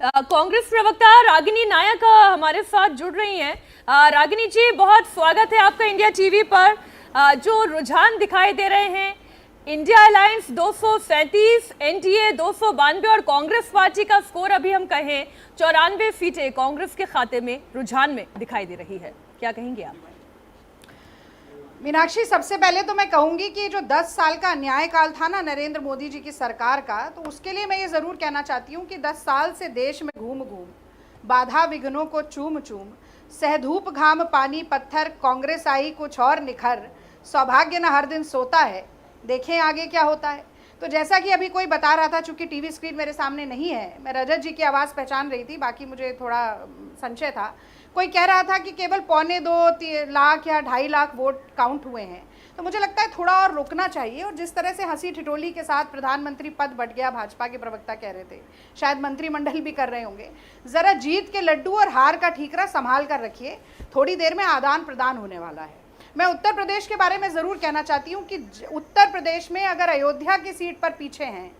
कांग्रेस प्रवक्ता रागिनी नायक हमारे साथ जुड़ रही हैं। रागिनी जी, बहुत स्वागत है आपका इंडिया टीवी पर। जो रुझान दिखाई दे रहे हैं, इंडिया अलायंस 237, एनडीए 292 और कांग्रेस पार्टी का स्कोर अभी हम कहें 94 सीटें कांग्रेस के खाते में रुझान में दिखाई दे रही है। क्या कहेंगे आप? मीनाक्षी, सबसे पहले तो मैं कहूंगी कि जो 10 साल का न्यायकाल था ना नरेंद्र मोदी जी की सरकार का, तो उसके लिए मैं ये ज़रूर कहना चाहती हूँ कि 10 साल से देश में घूम घूम, बाधा विघ्नों को चूम चूम, सहधूप घाम पानी पत्थर, कांग्रेस आई कुछ और निखर, सौभाग्य न हर दिन सोता है, देखें आगे क्या होता है। तो जैसा कि अभी कोई बता रहा था, चूंकि टीवी स्क्रीन मेरे सामने नहीं है, मैं रजत जी की आवाज़ पहचान रही थी, बाकी मुझे थोड़ा संशय था। कोई कह रहा था कि केवल 1.25 लाख या 2.5 लाख वोट काउंट हुए हैं। तो मुझे लगता है थोड़ा और रुकना चाहिए। और जिस तरह से हंसी ठिठोली के साथ प्रधानमंत्री पद बट गया, भाजपा के प्रवक्ता कह रहे थे, शायद मंत्रिमंडल भी कर रहे होंगे, ज़रा जीत के लड्डू और हार का ठीकरा संभाल कर रखिए, थोड़ी देर में आदान प्रदान होने वाला है। मैं उत्तर प्रदेश के बारे में ज़रूर कहना चाहती हूँ कि उत्तर प्रदेश में अगर अयोध्या की सीट पर पीछे हैं,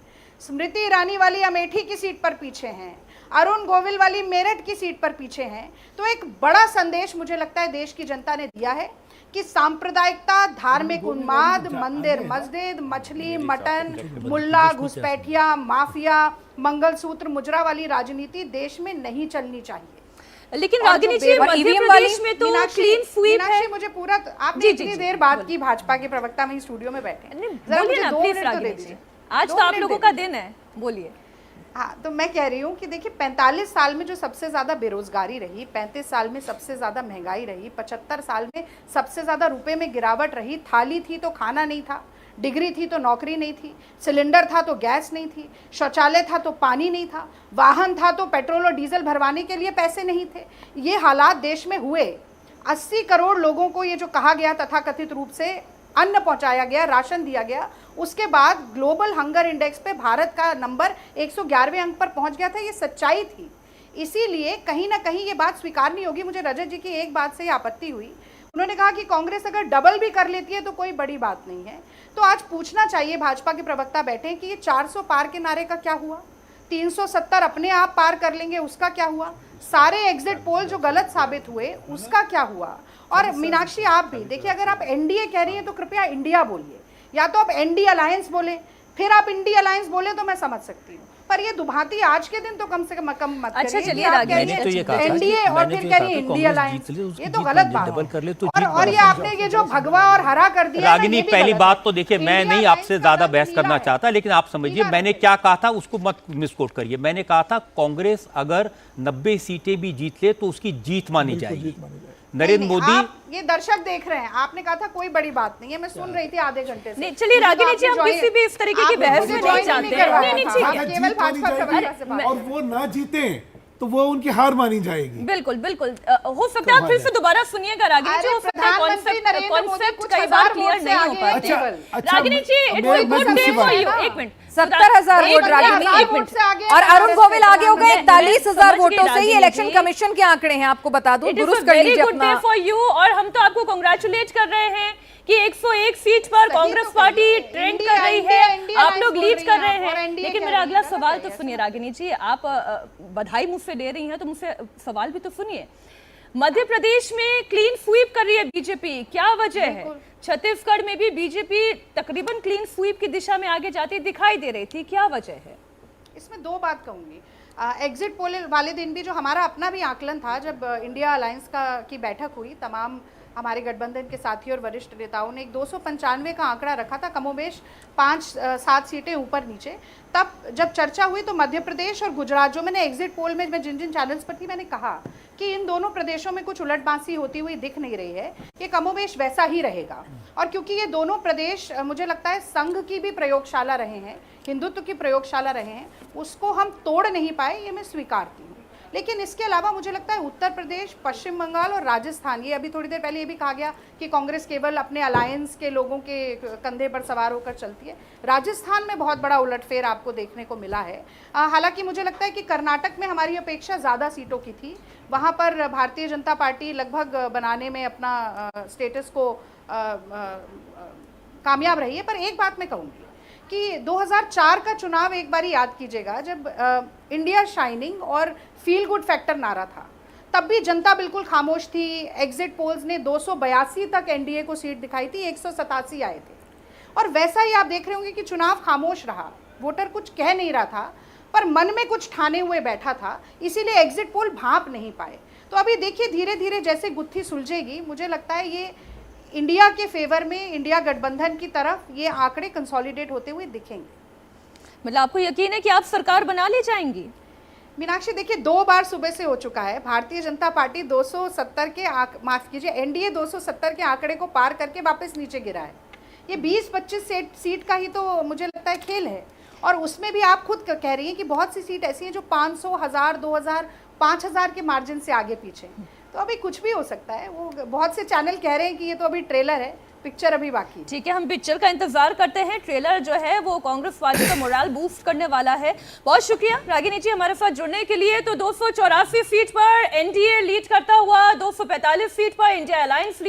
स्मृति ईरानी वाली अमेठी की सीट पर पीछे हैं, अरुण गोविल वाली मेरठ की सीट पर पीछे हैं, तो एक बड़ा संदेश मुझे लगता है देश की जनता ने दिया है कि सांप्रदायिकता, धार्मिक उन्माद, मंदिर मस्जिद, मछली मटन, मुल्ला घुसपैठिया, माफिया, मंगलसूत्र मुजरा वाली राजनीति देश में नहीं चलनी चाहिए। लेकिन रागिनी जी, मध्य प्रदेश में तो क्लीन स्वीप है। मुझे पूरा, आपने इतनी देर बात की, भाजपा के प्रवक्ता में स्टूडियो में बैठे, जरा मुझे 2 मिनट तो दे दीजिए। आज तो आप लोगों का दिन है, बोलिए। हाँ, तो मैं कह रही हूँ कि देखिए, 45 साल में जो सबसे ज़्यादा बेरोजगारी रही, 35 साल में सबसे ज़्यादा महंगाई रही, 75 साल में सबसे ज़्यादा रुपए में गिरावट रही, थाली थी तो खाना नहीं था, डिग्री थी तो नौकरी नहीं थी, सिलेंडर था तो गैस नहीं थी, शौचालय था तो पानी नहीं था, वाहन था तो पेट्रोल और डीजल भरवाने के लिए पैसे नहीं थे। ये हालात देश में हुए। 80 करोड़ लोगों को ये जो कहा गया तथाकथित रूप से अन्न पहुंचाया गया, राशन दिया गया, उसके बाद ग्लोबल हंगर इंडेक्स पे भारत का नंबर 111वें अंक पर पहुंच गया था। ये सच्चाई थी। इसीलिए कहीं ना कहीं ये बात स्वीकार नहीं होगी। मुझे रजत जी की एक बात से आपत्ति हुई, उन्होंने कहा कि कांग्रेस अगर डबल भी कर लेती है तो कोई बड़ी बात नहीं है। तो आज पूछना चाहिए, भाजपा के प्रवक्ता बैठे कि ये 400 पार के नारे का क्या हुआ, 370 अपने आप पार कर लेंगे उसका क्या हुआ, सारे एग्जिट पोल जो गलत साबित हुए उसका क्या हुआ। और मीनाक्षी, आप भी देखिए, अगर आप एनडीए कह रही हैं तो कृपया इंडिया बोलिए, या तो आप एनडी अलायंस बोले, फिर आप इंडी अलायंस बोले तो मैं समझ सकती हूँ, पर ये दुभाती आज के दिन तो कम से कम मत करिए। अच्छा, चलिए, एनडीए और फिर कह रही है इंडी अलायंस, ये तो गलत बात है। और ये आपने ये जो भगवा और हरा कर दिया रागिनी, पहली बात तो देखिए, मैं नहीं आपसे ज्यादा बहस करना चाहता, लेकिन आप समझिए मैंने क्या कहा था, उसको मत मिसकोट करिए। मैंने कहा था कांग्रेस अगर 90 सीटें भी जीत ले तो उसकी जीत मानी जाएगी। नरेंद्र मोदी, ये दर्शक देख रहे हैं, आपने कहा था कोई बड़ी बात नहीं है, मैं सुन रही थी आधे घंटे से। नहीं, चलिए रागिनी जी, हम किसी भी इस तरीके की बहस में नहीं चाहते हैं। नहीं, ठीक है, केवल भाजपा से बात, और वो ना जीते तो वो उनकी हार मानी जाएगी। बिल्कुल बिल्कुल, हो सकता है आप फिर से दोबारा सुनिएगा रागिनी जी, हो सकता है कॉन्सेप्ट कई बार क्लियर नहीं हो पाते। Ragini ji, it will good day for you. एक मिनट, 70,000 वोट रागिनी, 1 मिनट। और अरुण गोविल आगे हो गए 41,000 वोटों से। ये इलेक्शन कमीशन के आंकड़े हैं, आपको बता दूं, दुरुस्त कर लीजिए अपना। फॉर यू, और हम तो आपको कांग्रेचुलेट कर रहे हैं कि 101 सीट पर कांग्रेस पार्टी ट्रेंड कर रही है, आप लोग लीड कर रहे हैं। लेकिन मेरा अगला सवाल तो सुनिए रागिनी जी, आप बधाई मुझसे दे रही हैं तो मुझसे सवाल भी तो सुनिए। मध्य प्रदेश में क्लीन स्वीप कर रही है बीजेपी, क्या वजह है? छत्तीसगढ़ में भी बीजेपी तकरीबन क्लीन स्वीप की दिशा में आगे जाती दिखाई दे रही थी, क्या वजह है? इसमें 2 बात कहूंगी। एग्जिट पोल वाले दिन भी जो हमारा अपना भी आकलन था, जब इंडिया अलायंस की बैठक हुई, तमाम हमारे गठबंधन के साथी और वरिष्ठ नेताओं ने एक 295 का आंकड़ा रखा था, कमोबेश 5-7 सीटें ऊपर नीचे। तब जब चर्चा हुई तो मध्य प्रदेश और गुजरात, जो मैंने एग्जिट पोल में मैं जिन जिन चैनल्स पर थी, मैंने कहा कि इन दोनों प्रदेशों में कुछ उलटबांसी होती हुई दिख नहीं रही है, ये कमोबेश वैसा ही रहेगा। और क्योंकि ये दोनों प्रदेश मुझे लगता है संघ की भी प्रयोगशाला रहे हैं, हिंदुत्व की प्रयोगशाला रहे हैं, उसको हम तोड़ नहीं पाए, ये मैं स्वीकारती हूँ। लेकिन इसके अलावा मुझे लगता है उत्तर प्रदेश, पश्चिम बंगाल और राजस्थान, ये अभी थोड़ी देर पहले ये भी कहा गया कि कांग्रेस केवल अपने अलायंस के लोगों के कंधे पर सवार होकर चलती है। राजस्थान में बहुत बड़ा उलटफेर आपको देखने को मिला है। हालांकि मुझे लगता है कि कर्नाटक में हमारी अपेक्षा ज़्यादा सीटों की थी, वहाँ पर भारतीय जनता पार्टी लगभग बनाने में अपना स्टेटस को कामयाब रही है। पर एक बात मैं कहूँगी कि 2004 का चुनाव एक बारी याद कीजिएगा, जब इंडिया शाइनिंग और फील गुड फैक्टर नारा था, तब भी जनता बिल्कुल खामोश थी। एग्जिट पोल्स ने 282 तक एनडीए को सीट दिखाई थी, 187 आए थे। और वैसा ही आप देख रहे होंगे कि चुनाव खामोश रहा, वोटर कुछ कह नहीं रहा था पर मन में कुछ ठाने हुए बैठा था, इसीलिए एग्जिट पोल भांप नहीं पाए। तो अभी देखिए धीरे धीरे जैसे गुत्थी सुलझेगी, मुझे लगता है ये इंडिया के फेवर में, इंडिया गठबंधन की तरफ ये आंकड़े कंसोलिडेट होते हुए दिखेंगे। मतलब आपको यकीन है कि आप सरकार बना ले जाएंगी? मीनाक्षी देखिए 2 बार सुबह से हो चुका है, भारतीय जनता पार्टी 270 के माफ कीजिए एनडीए 270 के आंकड़े को पार करके वापस नीचे गिरा है। ये 20-25 सीट का ही तो मुझे लगता है खेल है, और उसमें भी आप खुद कह रही हैं कि बहुत सी सीट ऐसी हैं जो 500, 1000, 2000, 5000 के मार्जिन से आगे पीछे। तो अभी कुछ भी हो सकता है। वो बहुत से चैनल कह रहे हैं कि ये तो अभी ट्रेलर है, पिक्चर अभी बाकी। ठीक है, हम पिक्चर का इंतजार करते हैं। ट्रेलर जो है वो कांग्रेस पार्टी का मोरल बूस्ट करने वाला है। बहुत शुक्रिया रागिनी जी हमारे साथ जुड़ने के लिए। तो 284 सीट पर एनडीए लीड करता हुआ, 245 सीट पर इंडिया अलायंस लीड